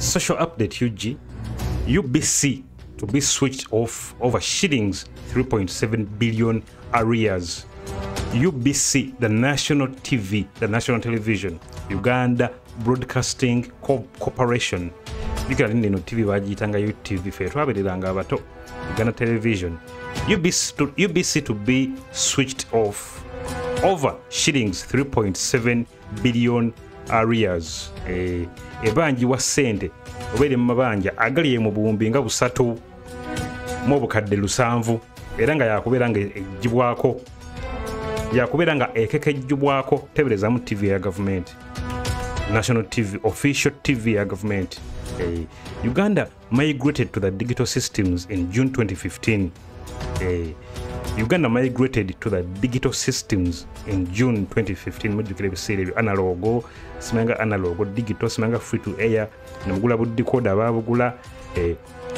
Social update UG. UBC to be switched off over shillings 3.7 billion arrears. UBC, the national TV, the national television, Uganda Broadcasting Corporation. Bikira TV bagiyitanga UTV fe twabereranga abato. Uganda Television. UBC to be switched off over shillings 3.7 billion arrears. Ebanji wa sente obere mu mabanja agali mu buwumbi nga busatu mu bukadde lusanvu era nga yakubera nga ejibwako yakubera nga ekekejjubwako tebereza mu TV ya government, national TV, official TV ya government. Uganda migrated to the digital systems in June 2015. Uganda migrated to the digital systems in June 2015. Mujukire biseera analogo simanga analogo digital simanga free to air namugula bu decoder babugula.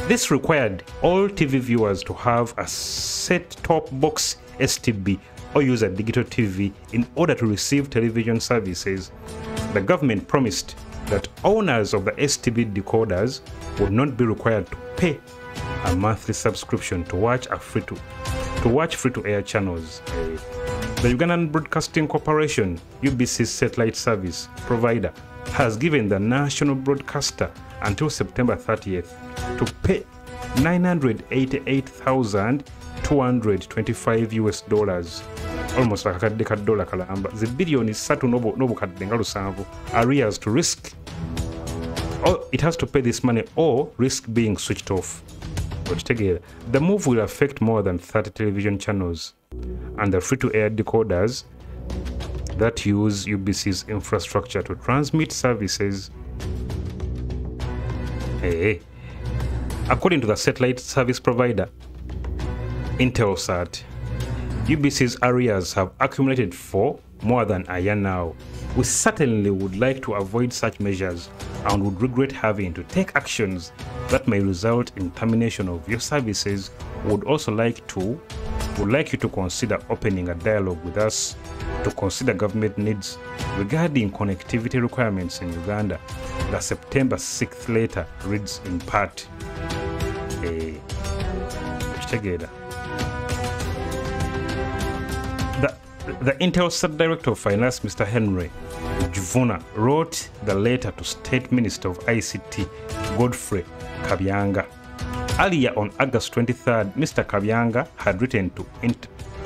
This required all TV viewers to have a set-top box STB or use a digital TV in order to receive television services. The government promised that owners of the STB decoders would not be required to pay a monthly subscription to watch free-to-air channels. The Ugandan Broadcasting Corporation, UBC's satellite service provider, has given the national broadcaster until September 30th to pay $988,225 almost like $1 kalamba. The billion is satu nobu kaddenga lusanvu arrears to risk. Or it has to pay this money or risk being switched off. The move will affect more than 30 television channels and the free-to-air decoders that use UBC's infrastructure to transmit services. According to the satellite service provider, Intelsat, UBC's arrears have accumulated for more than a year now. We certainly would like to avoid such measures and would regret having to take actions that may result in termination of your services. Would also like you to consider opening a dialogue with us to consider government needs regarding connectivity requirements in Uganda. The September 6th letter reads in part. The Intelsat Director of Finance, Mr. Henry Juvuna, wrote the letter to State Minister of ICT, Godfrey Kabyanga. Earlier on August 23rd, Mr. Kabyanga had written to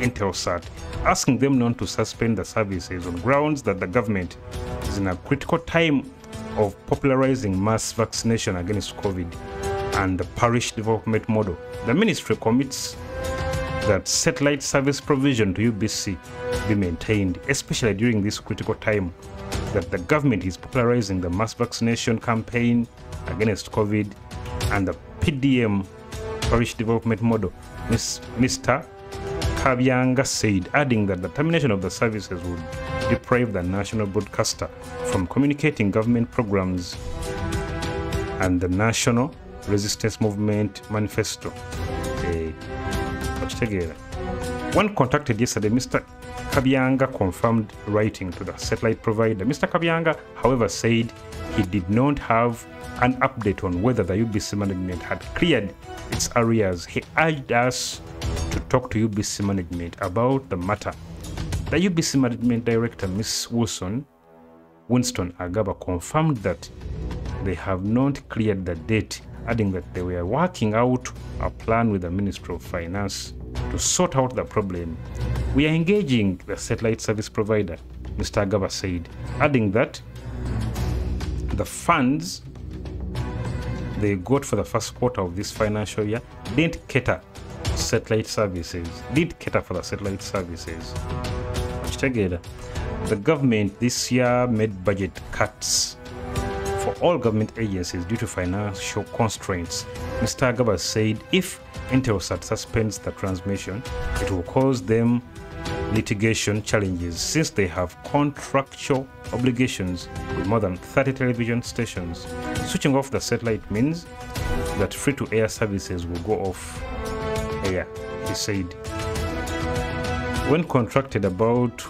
Intelsat, asking them not to suspend the services on grounds that the government is in a critical time of popularizing mass vaccination against COVID and the parish development model. The ministry commits that satellite service provision to UBC be maintained, especially during this critical time that the government is popularizing the mass vaccination campaign against COVID and the PDM, parish development model, Mr. Kabyanga said, adding that the termination of the services would deprive the national broadcaster from communicating government programs and the National Resistance Movement Manifesto. When contacted yesterday, Mr. Kabyanga confirmed writing to the satellite provider. Mr. Kabyanga, however, said he did not have an update on whether the UBC management had cleared its arrears. He urged us to talk to UBC management about the matter. The UBC management director, Ms. Winston Agaba, confirmed that they have not cleared the debt, adding that they were working out a plan with the Ministry of Finance to sort out the problem. We are engaging the satellite service provider, Mr. Agaba said, adding that the funds they got for the first quarter of this financial year didn't cater for the satellite services. The government this year made budget cuts for all government agencies due to financial constraints. Mr. Agaba said if Intelsat suspends the transmission, it will cause them litigation challenges since they have contractual obligations with more than 30 television stations. Switching off the satellite means that free-to-air services will go off air, he said. When contracted about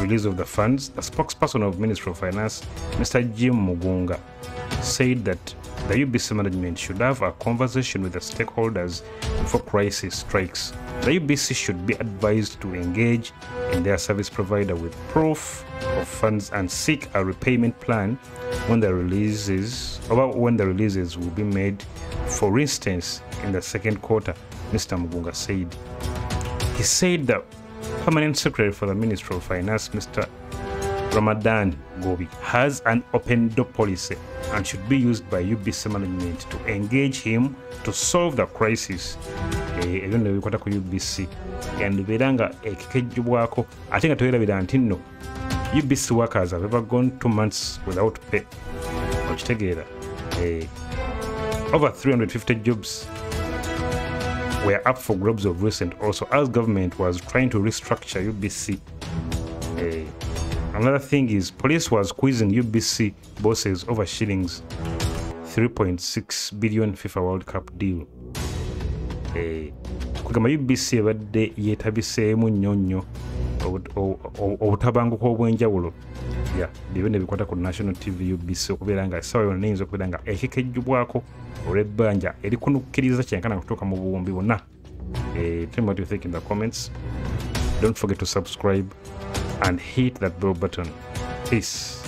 release of the funds, the spokesperson of Ministry of Finance, Mr. Jim Mugunga, said that the UBC management should have a conversation with the stakeholders before crisis strikes. The UBC should be advised to engage in their service provider with proof of funds and seek a repayment plan when the releases will be made. For instance, in the second quarter, Mr. Mugunga said. He said that Permanent Secretary for the Ministry of Finance, Mr. Ramadan Bobi, has an open door policy and should be used by UBC management to engage him to solve the crisis. Ebyo nno bikwata ku UBC yandibeera nga ekikejjubwako ate nga toyerabira nti nno UBC workers have ever gone 2 months without pay. Okitegeera, over 350 jobs were up for grabs of recent also, as government was trying to restructure UBC. Another thing is police was quizzing UBC bosses over shillings 3.6 billion FIFA World Cup deal. Kugamba UBC ebadde yeetabiseemu nnyo obutabanguko obw'enjawulo byo ne bikwata ku National TV UBC okubeera nga essaawa yonna eyinza okubeera nga ekikejjubwako olw'ebbanja erikunukkiriza kyenkana kutuuka mu buwumbi bonna. Tell me what you think in the comments. Don't forget to subscribe and hit that bell button. Peace.